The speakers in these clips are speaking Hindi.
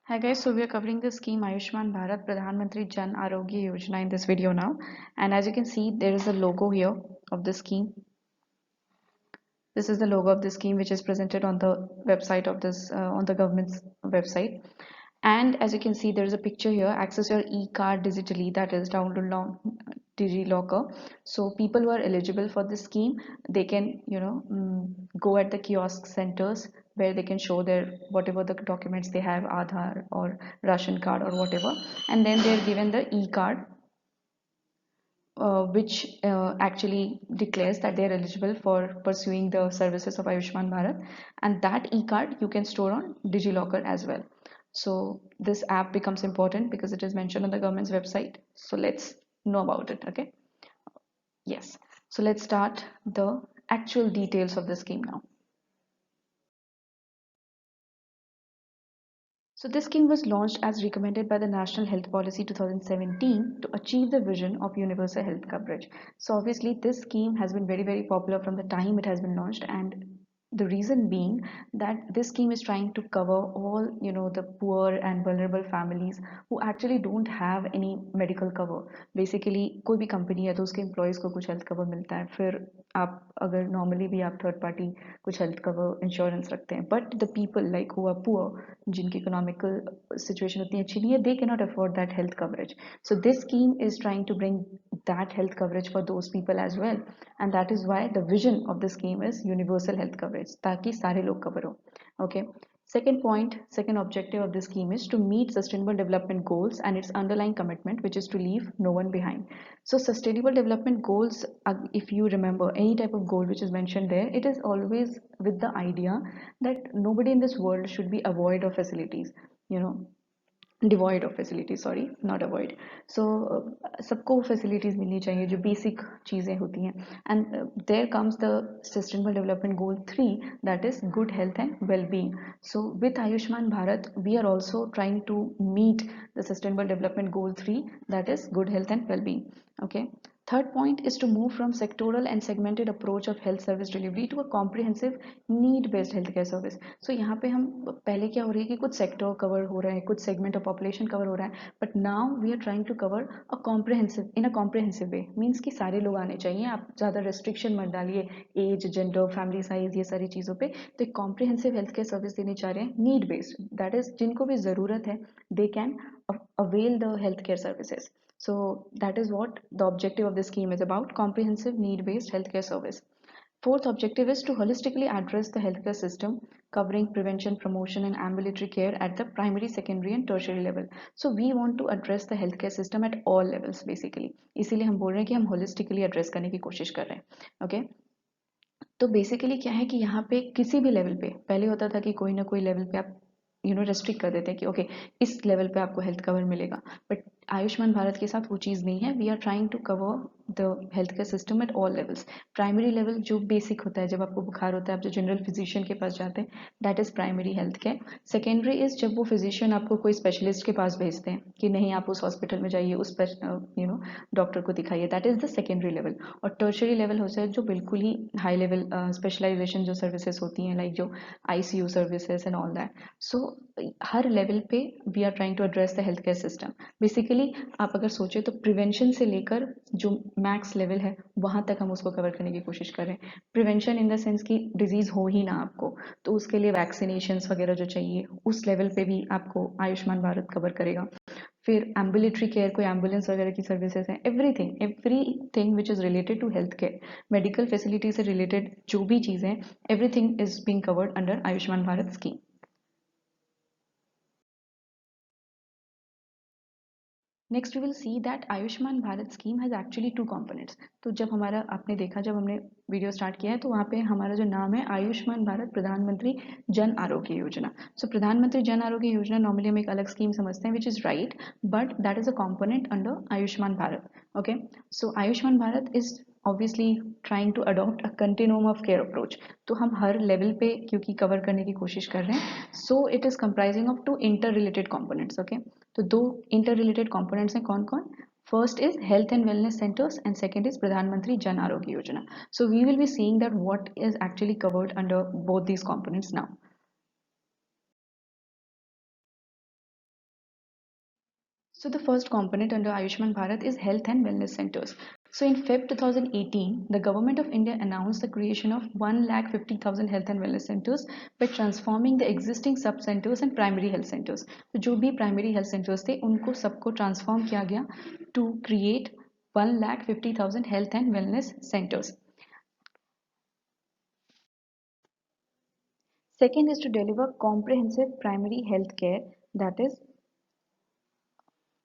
Hi guys, so we are covering the scheme Ayushman Bharat Pradhan Mantri Jan Arogya Yojana in this video now. And as you can see, there is a logo here of the scheme. This is the logo of the scheme which is presented on the website of this, on the government's website. And as you can see, there is a picture here, access your e-card digitally, that is download DigiLocker. So people who are eligible for this scheme, they can, go at the kiosk centers where they can show their whatever the documents they have, Aadhaar or Ration card or whatever, and then they're given the e-card which actually declares that they are eligible for pursuing the services of Ayushman Bharat, and that e-card you can store on DigiLocker as well. So this app becomes important because it is mentioned on the government's website. So let's know about it. Okay. Yes. So let's start the actual details of the scheme now. So this scheme was launched as recommended by the National Health Policy 2017 to achieve the vision of universal health coverage. So obviously this scheme has been very popular from the time it has been launched, and the reason being that this scheme is trying to cover all the poor and vulnerable families who actually don't have any medical cover. Basically कोई भी कंपनी है तो उसके एम्प्लॉयज़ को कुछ हेल्थ कवर मिलता है, फिर आप अगर नॉर्मली भी आप थर्ड पार्टी कुछ हेल्थ कवर इंश्योरेंस रखते हैं, but the people like who are poor, जिनकी इकोनॉमिकल सिचुएशन उतनी अच्छी नहीं है, they can not afford that health coverage. So this scheme is trying to bring that health coverage for those people as well, and that is why the vision of the scheme is universal health coverage, ताकि सारे लोग cover हो. Okay. Second point, second objective of this scheme is to meet sustainable development goals and its underlying commitment, which is to leave no one behind. So sustainable development goals, if you remember any type of goal which is mentioned there, it is always with the idea that nobody in this world should be avoid of facilities, you know, devoid of facility, sorry not avoid. So सबको फैसिलिटीज़ मिलनी चाहिए जो बेसिक चीज़ें होती हैं, and there comes the sustainable development goal 3, that is good health and well being. So with Ayushman Bharat we are also trying to meet the sustainable development goal 3, that is good health and well-being. Okay. Third point is to move from sectoral and segmented approach of health service delivery to a comprehensive need based healthcare service. So यहाँ पे हम पहले क्या हो रही है कि कुछ सेक्टर कवर हो रहा है, कुछ सेगमेंट ऑफ पॉपुलेशन कवर हो रहा है, but now we are trying to cover a comprehensive in a comprehensive way. Means कि सारे लोग आने चाहिए, आप ज़्यादा रेस्ट्रिक्शन मत डालिए एज, जेंडर, फैमिली साइज, ये सारी चीज़ों पे. तो एक कॉम्प्रिहेंसिव हेल्थ केयर सर्विस देने चाह रहे हैं नीड बेस्ड, दैट इज जिनको भी ज़रूरत है they can avail the healthcare services. So that is what the objective of this scheme is about, comprehensive need-based healthcare service. Fourth objective is to holistically address the healthcare system, covering prevention, promotion, and ambulatory care at the primary, secondary, and tertiary level. So we want to address the healthcare system at all levels basically. इसीलिए हम बोल रहे हैं कि हम holistically address करने की कोशिश कर रहे हैं. Okay. तो बेसिकली क्या है कि यहाँ पे किसी भी लेवल पे, पहले होता था कि कोई ना कोई लेवल पे आप रेस्ट्रिक्ट कर देते हैं कि ओके इस लेवल पे आपको हेल्थ कवर मिलेगा, बट आयुष्मान भारत के साथ वो चीज़ नहीं है. We are trying to cover the health care system at all levels. Primary level जो बेसिक होता है, जब आपको बुखार होता है आप जो जनरल फिजिशियन के पास जाते हैं, that is primary health care. Secondary is जब वो फिजिशियन आपको कोई स्पेशलिस्ट के पास भेजते हैं कि नहीं आप उस हॉस्पिटल में जाइए, उस डॉक्टर को दिखाइए, that is the secondary level. और टर्शरी लेवल होता है जो बिल्कुल ही हाई लेवल स्पेशलाइजेशन जो सर्विसेज होती हैं, लाइक जो ICU services and all that. So हर लेवल पे we are trying to address the health care system. Basically आप अगर सोचें तो प्रिवेंशन से लेकर जो मैक्स लेवल है वहाँ तक हम उसको कवर करने की कोशिश कर रहे हैं. प्रिवेंशन इन द सेंस कि डिजीज़ हो ही ना आपको, तो उसके लिए वैक्सीनेशन वगैरह जो चाहिए उस लेवल पे भी आपको आयुष्मान भारत कवर करेगा. फिर एम्बुलेटरी केयर, कोई एम्बुलेंस वगैरह की सर्विसेज हैं, everything which is related to health care, medical facility से रिलेटेड जो भी चीज़ें, everything is being covered under Ayushman Bharat scheme. Next we will see that Ayushman Bharat scheme has actually two components. तो जब हमारा आपने देखा, जब हमने वीडियो स्टार्ट किया है तो वहाँ पे हमारा जो नाम है आयुष्मान भारत प्रधानमंत्री जन आरोग्य योजना. सो प्रधानमंत्री जन आरोग्य योजना नॉर्मली हम एक अलग स्कीम समझते हैं which is right, but that is a component under Ayushman Bharat. Okay. So Ayushman Bharat is obviously trying to adopt a continuum of care approach. तो हम हर लेवल पे क्योंकि कवर करने की कोशिश कर रहे हैं, so it is comprising of two inter related components. Okay. तो दो इंटर रिलेटेड कॉम्पोनेंट्स हैं कौन कौन? First is health and wellness centers and second is Pradhan Mantri Jan Arogya Yojana. So we will be seeing that what is actually covered under both these components now. So the first component under Ayushman Bharat is health and wellness centers. So in Feb 2018, the government of India announced the creation of 1,50,000 health and wellness centers by transforming the existing sub centers and primary health centers. तो जो भी primary health centers थे उनको सबको transform किया गया to create 1,50,000 health and wellness centers. Second is to deliver comprehensive primary health care, that is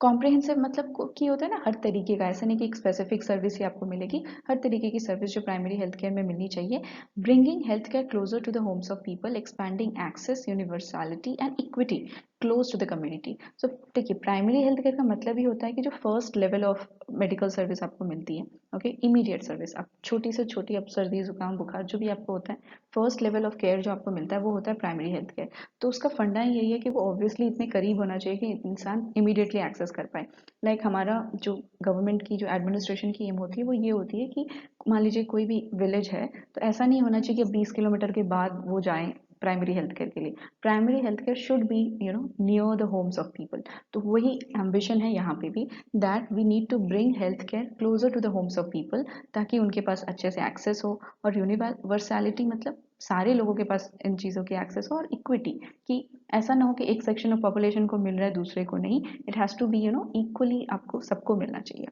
comprehensive मतलब कि होता है ना हर तरीके का, ऐसा नहीं कि एक स्पेसिफिक सर्विस ही आपको मिलेगी, हर तरीके की सर्विस जो प्राइमरी हेल्थ केयर में मिलनी चाहिए. Bringing health care closer to the homes of people, expanding access, universality and equity close to the community. So देखिए प्राइमरी हेल्थ केयर का मतलब ही होता है कि जो first level of medical service आपको मिलती है, ओके, इमीडिएट सर्विस. आप छोटी से छोटी, अब सर्दी जुकाम बुखार जो भी आपको होता है, फर्स्ट लेवल ऑफ केयर जो आपको मिलता है वो होता है प्राइमरी हेल्थ केयर. तो उसका फंडा यही है कि वो ऑब्वियसली इतने करीब होना चाहिए कि इंसान इमीडिएटली एक्सेस कर पाए. लाइक हमारा जो गवर्नमेंट की जो एडमिनिस्ट्रेशन की एम होती है वो ये होती है कि मान लीजिए कोई भी विलेज है तो ऐसा नहीं होना चाहिए कि 20 किलोमीटर के बाद वो जाएं प्राइमरी हेल्थ केयर के लिए. Primary health care should be near the homes of people. तो वही एम्बिशन है यहाँ पे भी, that we need to bring health care closer to the homes of people, ताकि उनके पास अच्छे से एक्सेस हो. और यूनिवर्सैलिटी मतलब सारे लोगों के पास इन चीज़ों की एक्सेस हो, और इक्विटी कि ऐसा ना हो कि एक सेक्शन ऑफ पॉपुलेशन को मिल रहा है दूसरे को नहीं. It has to be equally आपको सबको मिलना चाहिए.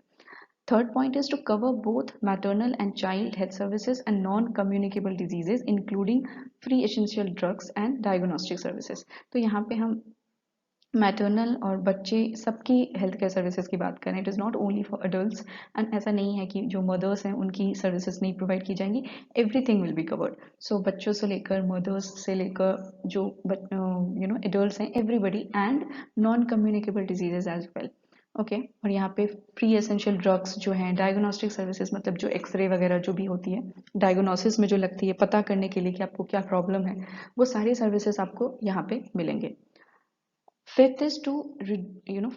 Third point is to cover both maternal and child health services and non-communicable diseases, including free essential drugs and diagnostic services. तो यहाँ पे हम मैटरनल और बच्चे सबकी हेल्थ केयर सर्विसेज की बात करें. It is not only for adults, and ऐसा नहीं है कि जो मदर्स हैं उनकी सर्विसेज नहीं प्रोवाइड की जाएंगी. Everything will be covered. So बच्चों से लेकर मदर्स से लेकर जो एडल्ट्स हैं, everybody, and non communicable diseases as well. Okay, और यहाँ पे फ्री एसेंशियल ड्रग्स जो हैं, डायग्नोस्टिक सर्विसेज मतलब जो एक्सरे वगैरह जो भी होती है डायग्नोसिस में जो लगती है पता करने के लिए कि आपको क्या प्रॉब्लम है, वो सारी सर्विसेज आपको यहाँ पे मिलेंगे. Fifth is to,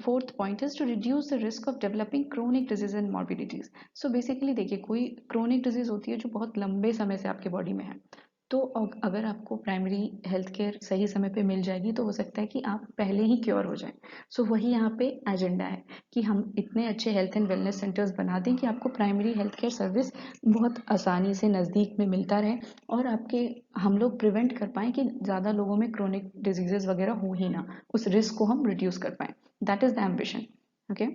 fourth point is to reduce the risk of developing chronic disease and morbidities. So basically देखिए कोई chronic disease होती है जो बहुत लंबे समय से आपके बॉडी में है, तो अगर आपको प्राइमरी हेल्थ केयर सही समय पे मिल जाएगी तो हो सकता है कि आप पहले ही क्योर हो जाएं. सो वही यहाँ पे एजेंडा है कि हम इतने अच्छे हेल्थ एंड वेलनेस सेंटर्स बना दें कि आपको प्राइमरी हेल्थ केयर सर्विस बहुत आसानी से नज़दीक में मिलता रहे, और आपके हम लोग प्रिवेंट कर पाएँ कि ज़्यादा लोगों में क्रोनिक डिजीजेज वगैरह हो ही ना, उस रिस्क को हम रिड्यूस कर पाएँ. That is the ambition. Okay,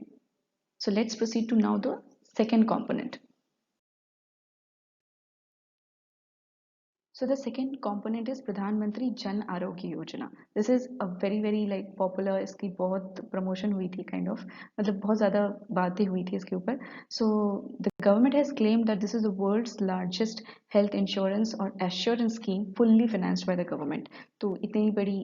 so let's proceed to now the second component. So the second component is प्रधानमंत्री जन आरोग्य योजना. This is a very like popular, इसकी बहुत promotion हुई थी kind of, मतलब बहुत ज़्यादा बातें हुई थी इसके ऊपर. So the government has claimed that this is the world's largest health insurance or assurance scheme fully financed by the government. तो इतनी बड़ी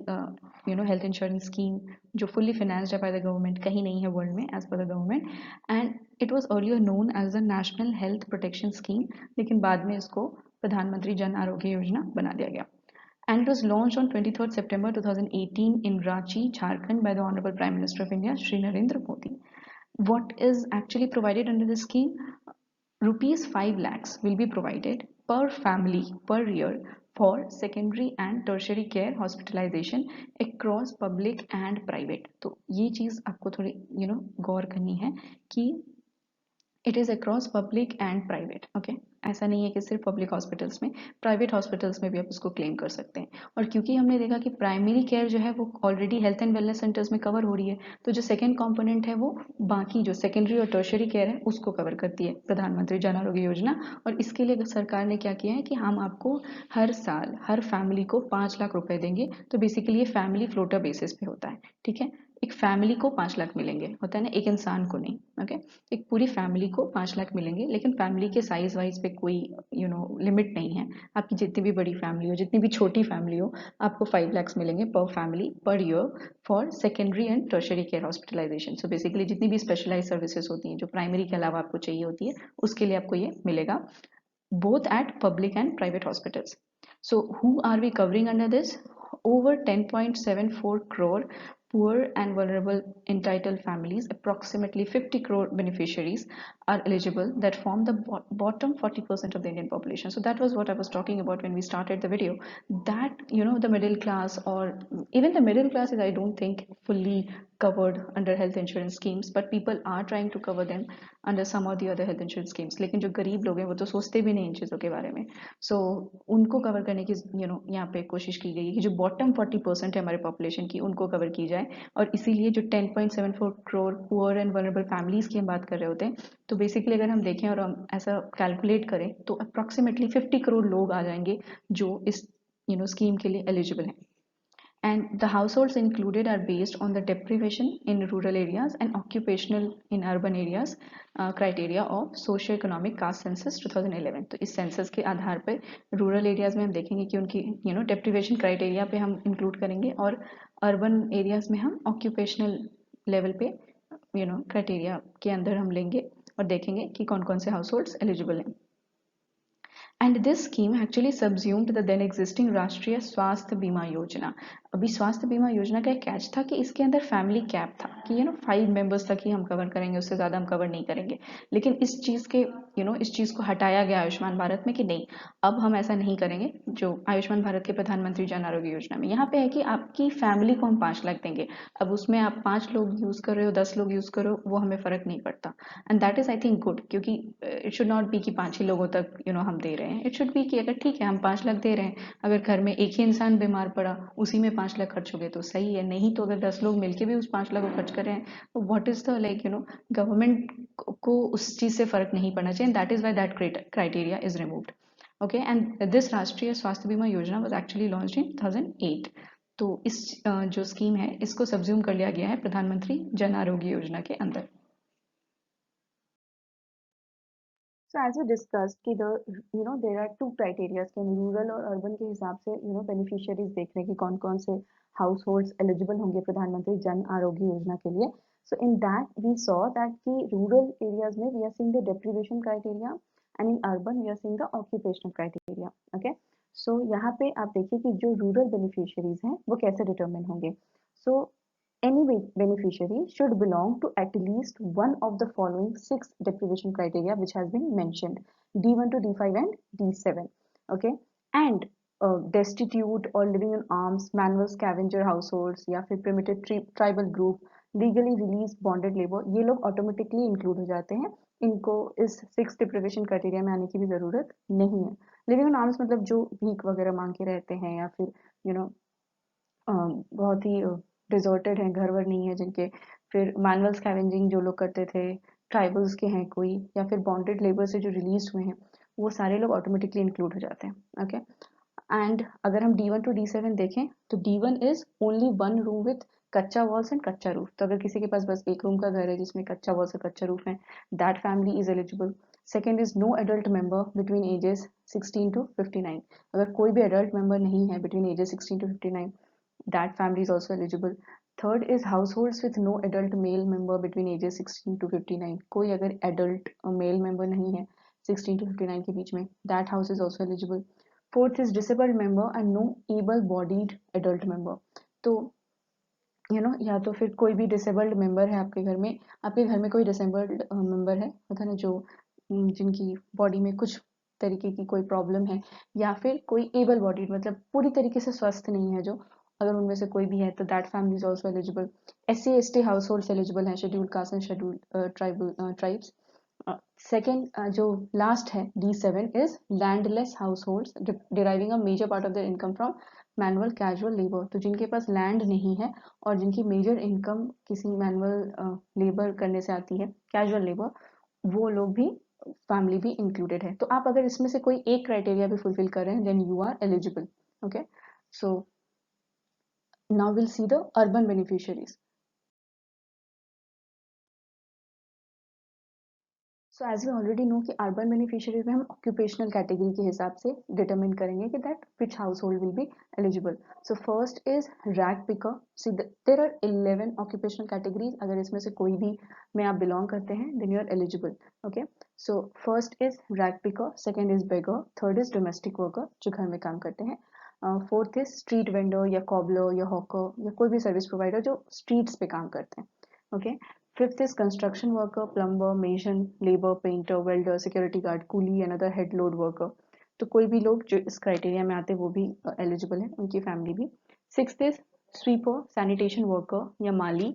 health insurance scheme जो fully financed है by the government कहीं नहीं है world में as per the government, and it was earlier known as the National Health Protection Scheme, लेकिन बाद में इसको प्रधानमंत्री जन आरोग्य योजना बना दिया गया. And it was launched on 23rd September 2018 in Ranchi, Jharkhand by the Honorable Prime Minister of India, Shri Narendra Modi. What is actually provided under this scheme? Rupees 5 lakhs will be provided per family per year for secondary and tertiary care hospitalization across public and private. तो ये चीज़ आपको थोड़ी गौर करनी है कि it is across public and private. Okay, ऐसा नहीं है कि सिर्फ पब्लिक हॉस्पिटल्स में, प्राइवेट हॉस्पिटल्स में भी आप उसको क्लेम कर सकते हैं. और क्योंकि हमने देखा कि प्राइमरी केयर जो है वो already health and wellness centres में कवर हो रही है, तो जो सेकेंड कॉम्पोनेंट है वो बाकी जो सेकेंडरी और टर्शरी केयर है उसको कवर करती है प्रधानमंत्री जन आरोग्य योजना. और इसके लिए सरकार ने क्या किया है कि हम आपको हर साल हर फैमिली को 5 लाख रुपए देंगे. तो बेसिकली ये फैमिली फ्लोटर बेसिस पे होता है. ठीक है, एक फैमिली को 5 लाख मिलेंगे, होता है ना, एक इंसान को नहीं. ओके, एक पूरी फैमिली को 5 लाख मिलेंगे, लेकिन फैमिली के साइज वाइज पे कोई लिमिट नहीं है. आपकी जितनी भी बड़ी फैमिली हो, जितनी भी छोटी फैमिली हो, आपको 5 lakhs मिलेंगे पर family per year for secondary and tertiary care hospitalisation. So basically जितनी भी स्पेशलाइज सर्विसेज होती हैं जो प्राइमरी के अलावा आपको चाहिए होती है, उसके लिए आपको ये मिलेगा, both at public and private hospitals. So who are we covering under this? Over 10.74 crore poor and vulnerable entitled families, approximately 50 crore beneficiaries are eligible, that form the bottom 40% of the Indian population. So that was what I was talking about when we started the video, that the middle class, or even the middle class is, I don't think, fully covered under health insurance schemes, but people are trying to cover them under some or the other health insurance schemes. लेकिन जो गरीब लोग हैं वो तो सोचते भी नहीं इन चीज़ों के बारे में, so उनको कवर करने की यहाँ पे कोशिश की गई है कि जो बॉटम 40% है हमारे पॉपुलेशन की उनको कवर की जाए, और इसीलिए जो 10.74 crore poor and vulnerable families की हम बात कर रहे होते हैं, तो बेसिकली अगर हम देखें और हम ऐसा कैलकुलेट करें तो अप्रॉक्सीमेटली 50 करोड़ लोग आ जाएंगे जो इस स्कीम के लिए एलिजिबल हैं. And the households included are based on the deprivation in rural areas and occupational in urban areas criteria of socio-economic caste census 2011. तो इस सेंसस के आधार पर रूरल एरियाज में हम देखेंगे कि उनकी डेप्रीवेशन क्राइटेरिया पे हम इंक्लूड करेंगे, और अर्बन एरियाज में हम ऑक्यूपेशनल लेवल पे क्राइटेरिया के अंदर हम लेंगे और देखेंगे कि कौन कौन से हाउस होल्ड्स एलिजिबल हैं. And this scheme actually subsumed the then existing Rashtriya Swasthya बीमा योजना. अभी स्वास्थ्य बीमा योजना का एक कैच था कि इसके अंदर फैमिली कैप था कि 5 मेंबर्स तक ही हम कवर करेंगे, उससे ज़्यादा हम कवर नहीं करेंगे. लेकिन इस चीज़ के इस चीज़ को हटाया गया आयुष्मान भारत में कि नहीं, अब हम ऐसा नहीं करेंगे. जो आयुष्मान भारत के प्रधानमंत्री जन आरोग्य योजना में यहाँ पे है कि आपकी फैमिली को हम 5 लाख देंगे. अब उसमें आप 5 लोग यूज़ कर रहे हो, 10 लोग यूज़ करो, वो हमें फ़र्क नहीं पड़ता. And that is I think good, क्योंकि इट शुड नॉट बी कि 5 ही लोगों तक हम दे रहे हैं. इट शुड बी कि अगर ठीक है हम 5 लाख दे रहे हैं, अगर घर में एक ही इंसान बीमार पड़ा उसी में 5 लाख खर्च हो गए तो सही है. नहीं तो अगर 10 लोग मिलके भी उस 5 लाख को खर्च कर रहे हैं तो व्हाट इज द गवर्नमेंट को उस चीज से फर्क नहीं पड़ना चाहिए. That is why that criteria is removed. Okay, and this Rashtriya Swasthya बीमा योजना वाज एक्चुअली लॉन्च्ड इन 2008. तो इस जो स्कीम है इसको सब्ज्यूम कर लिया गया है प्रधानमंत्री जन आरोग्य योजना के अंदर. So as we discussed कि there are two criteria कि हम रूरल और अर्बन के हिसाब से बेनिफिशियरीज देख रहे हैं कि कौन कौन से हाउस होल्ड्स एलिजिबल होंगे प्रधानमंत्री जन आरोग्य योजना के लिए. So in that we saw that कि रूरल एरियाज में we are seeing the deprivation criteria and in urban we are seeing the occupational criteria. Okay, so यहाँ पे आप देखिए कि जो रूरल बेनिफिशियरीज हैं वो कैसे डिटरमिन होंगे. So any beneficiary should belong to at least one of the following 6 deprivation criteria which has been mentioned: D1 to D5 and D7. Okay, and destitute or living in alms, manual scavenger households या फिर primitive tribal group, legally released bonded labor, ये लोग automatically include हो जाते हैं. इनको इस 6 deprivation criteria में आने की भी ज़रूरत नहीं है. living in alms मतलब जो भीख वगैरह मांग के रहते हैं या फिर बहुत ही डिजर्टेड हैं, घर वर नहीं है जिनके, फिर मैनुअल स्कैवेंजिंग जो लोग करते थे, ट्राइबल्स के हैं कोई, या फिर बॉन्डेड लेबर से जो रिलीज हुए हैं, वो सारे लोग ऑटोमेटिकली इंक्लूड हो जाते हैं. ओके, एंड अगर हम D1 टू D7 देखें तो D1 is only one room with कच्चा वॉल्स एंड कच्चा रूफ. तो अगर किसी के पास बस एक रूम का घर है जिसमें कच्चा वॉल्स और कच्चा रूफ है, that family is eligible. Second is no adult member between ages 16 to 59. अगर कोई भी एडल्ट मेंबर नहीं है between ages 16 to 59, that family is also eligible. Third is households with no adult male member between ages 16 to 59. कोई अगर adult male member नहीं है 16 to 59 के बीच में, that house is also eligible. Fourth is disabled member and no able-bodied adult member. तो या तो फिर कोई भी डिसेबल्ड मेंबर है आपके घर में, कोई डिसेबल्ड मेंबर है, पता ना, जो जिनकी बॉडी में कुछ तरीके की कोई प्रॉब्लम है, या फिर कोई एबल बॉडीड मतलब पूरी तरीके से स्वस्थ नहीं है, जो अगर उनमें से कोई भी है तो that family is also eligible. SC ST house hold eligible है, scheduled caste and scheduled tribes. Second जो लास्ट है D7 is landless house holds deriving a major part of their income from manual casual labour. तो जिनके पास लैंड नहीं है और जिनकी मेजर इनकम किसी मैनुअल लेबर करने से आती है, कैजुअल लेबर, वो लोग भी, फैमिली भी इंक्लूडेड है. तो आप अगर इसमें से कोई एक क्राइटेरिया भी फुलफिल कर रहे हैं then you are eligible. Okay, so now will see the urban beneficiaries. So as we already know कि अर्बन बेनिफिशियरीज में हम ऑक्यूपेशनल कैटेगरी के हिसाब से डिटरमिन करेंगे कि that which household will be eligible. So first is rag picker. See there are 11 occupational categories. अगर इसमें से कोई भी में आप बिलोंग करते हैं then you are eligible. Okay, so first is rag picker, second is beggar, third is domestic worker जो घर में काम करते हैं, फोर्थ इज स्ट्रीट वेंडर या कॉबलर या हॉकर या कोई भी सर्विस प्रोवाइडर जो स्ट्रीट्स पे काम करते हैं. Okay, fifth is construction worker, plumber, mason, labor, painter, welder, security guard, coolie and other head load worker. तो कोई भी लोग जो इस क्राइटेरिया में आते हैं वो भी एलिजिबल है, उनकी फैमिली भी. Sixth is sweeper, sanitation worker या माली,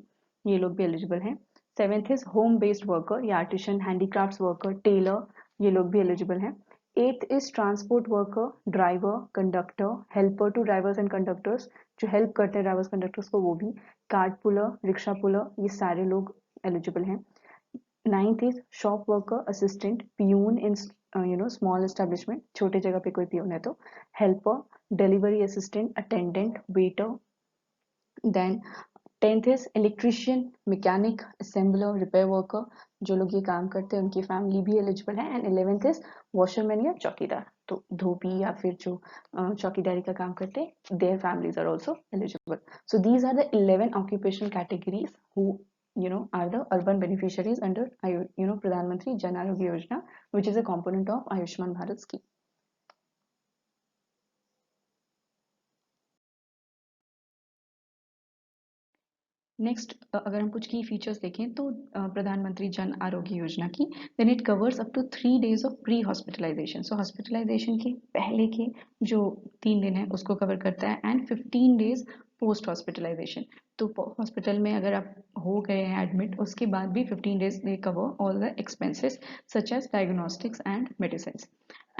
ये लोग भी एलिजिबल हैं। 7th is home based worker या आर्टिशन, हैंडीक्राफ्ट्स वर्कर, टेलर, ये लोग भी एलिजिबल हैं। 8th is transport worker, driver, conductor, helper to drivers and conductors, जो हेल्प करते हैं ड्राइवर्स कंडक्टर्स को, वो भी, कार्ट पुलर, रिक्शा पुलर, ये सारे लोग एलिजिबल हैं। 9th is shop worker, assistant, peon in small establishment, छोटे जगह पे कोई पियून है तो, helper, delivery assistant, attendant, waiter. Then 10th is electrician, mechanic, assembler, repair worker, जो लोग ये काम करते हैं उनकी फैमिली भी एलिजिबल है। एंड 11th इज वॉशरमैन या चौकीदार, तो धोबी या फिर जो चौकीदारी का काम करते हैं, their families are also eligible. So these are the 11 occupational categories who are the urban beneficiaries under Pradhan Mantri Jan Arogya Yojana, which is a component of Ayushman Bharat scheme. Next अगर हम कुछ की फीचर्स देखें तो प्रधानमंत्री जन आरोग्य योजना की, then it covers up to 3 days of pre hospitalisation. So hospitalisation के पहले के जो 3 दिन है उसको कवर करता है, एंड 15 days पोस्ट हॉस्पिटलाइजेशन। तो हॉस्पिटल में अगर आप हो गए हैं एडमिट, उसके बाद भी 15 days they cover all the expenses such as diagnostics and medicine.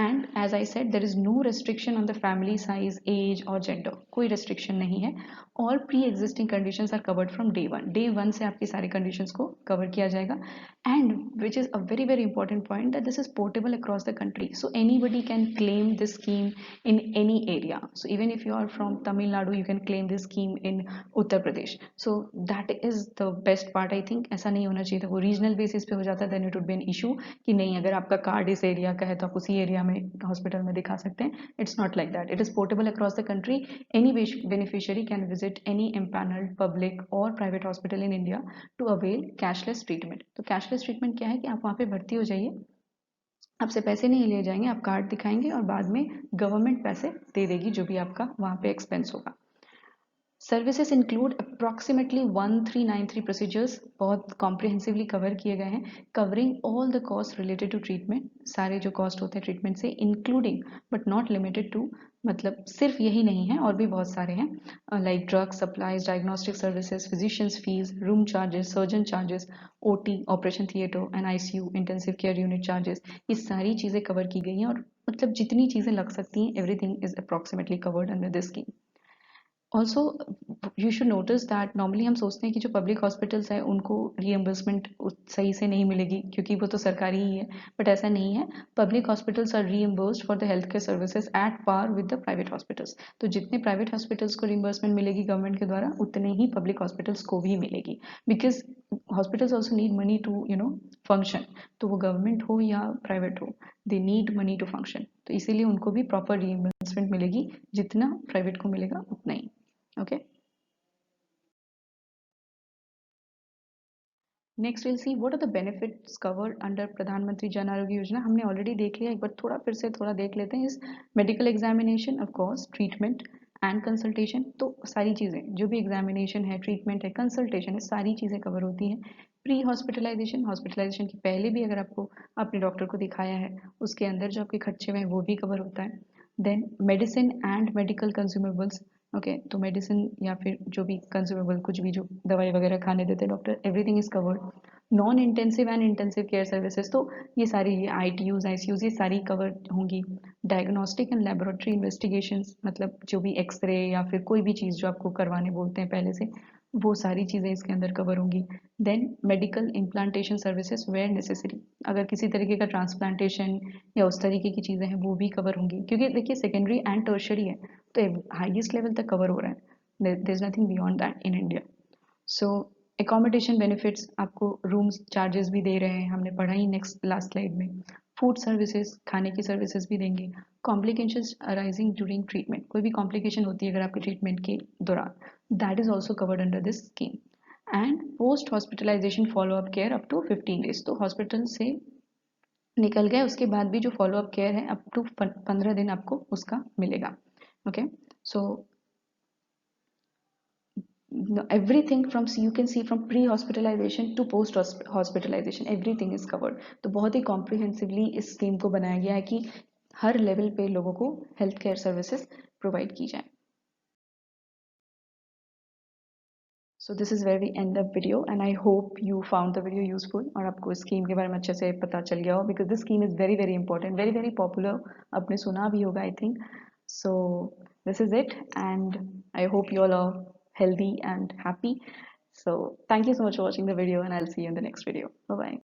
And as I said, there is no restriction on the family size, age और जेंडर, कोई रेस्ट्रिक्शन नहीं है। All pre existing conditions are covered from day one से आपकी सारी कंडीशंस को कवर किया जाएगा। And which is a very very important point, that this is portable across the country, so anybody can claim this scheme in any area. So even if you are from Tamil Nadu, you can claim this scheme in Uttar Pradesh. So that is the best part, I think. ऐसा नहीं होना चाहिए था, वो रीजनल बेसिस पे हो जाता, then it would be an issue कि नहीं अगर आपका कार्ड इस एरिया का है तो आप उसी एरिया में हॉस्पिटल में दिखा सकते हैं. It's not like that. It is portable across the country. Any beneficiary can visit any empaneled public or private hospital in India to avail cashless treatment. तो cashless treatment क्या है कि आप वहाँ पे भर्ती हो जाइए, आपसे पैसे नहीं लिए जाएंगे, आप कार्ड दिखाएंगे और बाद में गवर्नमेंट पैसे दे देगी जो भी आपका वहाँ पे एक्सपेंस होगा। सर्विसेज इंक्लूड अप्रॉक्सीमेटली 1393 प्रोसीजर्स, बहुत कॉम्प्रिहेंसिवली कवर किए गए हैं, covering all the cost related to treatment, सारे जो कॉस्ट होते हैं ट्रीटमेंट से, including but not limited to, मतलब सिर्फ यही नहीं है और भी बहुत सारे हैं, like drug supplies, diagnostic services, physicians fees, room charges, surgeon charges, OT, operation theatre and ICU, intensive care unit charges, ये सारी चीज़ें कवर की गई हैं। और मतलब जितनी चीज़ें लग सकती हैं, everything is approximately covered under this scheme. Also you should notice that normally हम सोचते हैं कि जो पब्लिक हॉस्पिटल्स हैं उनको रीएम्बर्समेंट सही से नहीं मिलेगी क्योंकि वो तो सरकारी ही है, बट ऐसा नहीं है। Public hospitals are reimbursed for the health care services at par with the private hospitals. तो जितने प्राइवेट हॉस्पिटल्स को रीएम्बर्समेंट मिलेगी गवर्नमेंट के द्वारा, उतने ही पब्लिक हॉस्पिटल्स को भी मिलेगी, because hospitals also need money to function. तो वो गवर्नमेंट हो या प्राइवेट हो, they need money to function, तो इसीलिए उनको भी प्रॉपर रीएम्बर्समेंट मिलेगी, जितना प्राइवेट को मिलेगा उतना ही। Okay. Next we'll see what are the benefits covered under प्रधानमंत्री जन आरोग्य योजना। हमने ऑलरेडी देख लिया, एक बार थोड़ा फिर से थोड़ा देख लेते हैं। इस medical examination, of course, treatment and consultation, तो सारी चीज़ें जो भी एग्जामिनेशन है, ट्रीटमेंट है, कंसल्टेशन है, सारी चीज़ें कवर होती हैं। प्री हॉस्पिटलाइजेशन, हॉस्पिटलाइजेशन के पहले भी अगर आपको अपने डॉक्टर को दिखाया है, उसके अंदर जो आपके खर्चे हुए हैं वो भी कवर होता है। Then medicine and medical consumables, okay, तो मेडिसिन या फिर जो भी कंज्यूमेबल, कुछ भी जो दवाई वगैरह खाने देते हैं doctor, everything is covered. Non intensive and intensive care services, तो ये सारी, ये आईटीयूज, आईसीयूज, ये सारी कवर होंगी। डायग्नोस्टिक एंड लेबोरेटरी इन्वेस्टिगेशंस, मतलब जो भी एक्सरे या फिर कोई भी चीज़ जो आपको करवाने बोलते हैं पहले से, वो सारी चीज़ें इसके अंदर कवर होंगी। Then medical implantation services where necessary, अगर किसी तरीके का ट्रांसप्लांटेशन या उस तरीके की चीज़ें हैं वो भी कवर होंगी, क्योंकि देखिए सेकेंडरी एंड टर्शरी है तो हाईएस्ट लेवल तक कवर हो रहा है, there is nothing beyond that in India. So accommodation benefits, आपको रूम्स चार्जेस भी दे रहे हैं, हमने पढ़ा ही नेक्स्ट लास्ट स्लाइड में। फूड सर्विसेज, खाने की सर्विसेज भी देंगे। कॉम्प्लिकेशंस अराइजिंग ड्यूरिंग ट्रीटमेंट, कोई भी कॉम्प्लिकेशन होती है अगर आपके ट्रीटमेंट के दौरान, that is also covered under this scheme. And post hospitalisation follow up care up to 15 days, तो हॉस्पिटल से निकल गए उसके बाद भी जो फॉलो अप केयर है अप टू 15 दिन आपको उसका मिलेगा। Okay, so everything from, you can see, from pre hospitalization to post hospitalization, everything is covered। तो बहुत ही कॉम्प्रिहेंसिवली इस स्कीम को बनाया गया है कि हर लेवल पे लोगों को हेल्थ केयर सर्विसेज प्रोवाइड की जाए। So this is where we end the video, and I hope you found the video useful और आपको इस स्कीम के बारे में अच्छे से पता चल गया हो, because this scheme is very very important, very very popular. आपने सुना भी होगा I think. So this is it, and I hope you all are healthy and happy. So thank you so much for watching the video, and I'll see you in the next video. Bye bye.